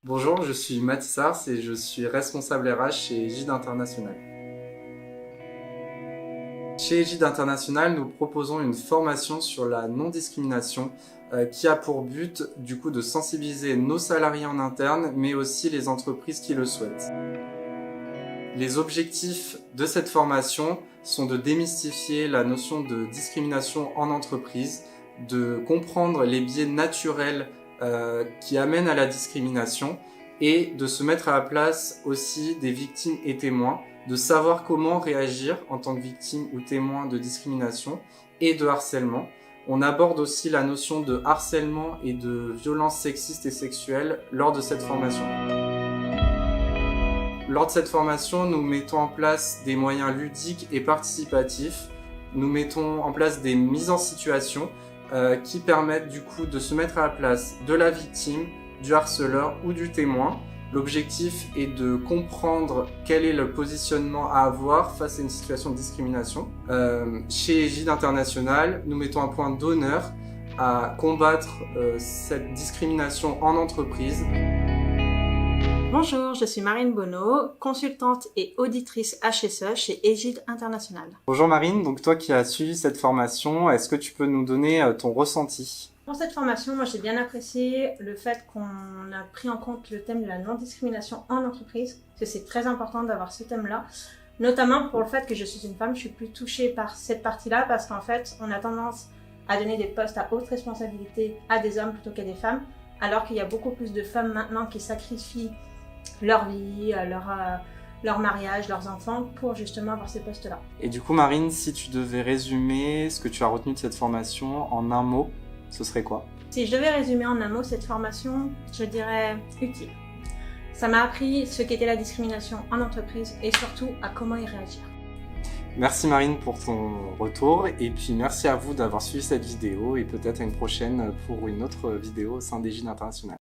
Bonjour, je suis Mathis Sars et je suis responsable RH chez Egide International. Chez Egide International, nous proposons une formation sur la non-discrimination qui a pour but de sensibiliser nos salariés en interne, mais aussi les entreprises qui le souhaitent. Les objectifs de cette formation sont de démystifier la notion de discrimination en entreprise, de comprendre les biais naturels qui amènent à la discrimination et de se mettre à la place aussi des victimes et témoins, de savoir comment réagir en tant que victime ou témoin de discrimination et de harcèlement. On aborde aussi la notion de harcèlement et de violence sexiste et sexuelle lors de cette formation. Lors de cette formation, nous mettons en place des moyens ludiques et participatifs. Nous mettons en place des mises en situation qui permettent de se mettre à la place de la victime, du harceleur ou du témoin. L'objectif est de comprendre quel est le positionnement à avoir face à une situation de discrimination. Chez Egide International, nous mettons un point d'honneur à combattre cette discrimination en entreprise. Bonjour, je suis Marine Bonneau, consultante et auditrice HSE chez Egide International. Bonjour Marine, donc toi qui as suivi cette formation, est-ce que tu peux nous donner ton ressenti ? Pour cette formation, moi j'ai bien apprécié le fait qu'on a pris en compte le thème de la non-discrimination en entreprise, parce que c'est très important d'avoir ce thème-là, notamment pour le fait que je suis une femme, je suis plus touchée par cette partie-là, parce qu'en fait, on a tendance à donner des postes à haute responsabilité à des hommes plutôt qu'à des femmes, alors qu'il y a beaucoup plus de femmes maintenant qui sacrifient leur vie, leur mariage, leurs enfants pour justement avoir ces postes-là. Et du coup Marine, si tu devais résumer ce que tu as retenu de cette formation en un mot, ce serait quoi ? Si je devais résumer en un mot cette formation, je dirais utile. Ça m'a appris ce qu'était la discrimination en entreprise et surtout à comment y réagir. Merci Marine pour ton retour et puis merci à vous d'avoir suivi cette vidéo et peut-être à une prochaine pour une autre vidéo au sein d'Egide International.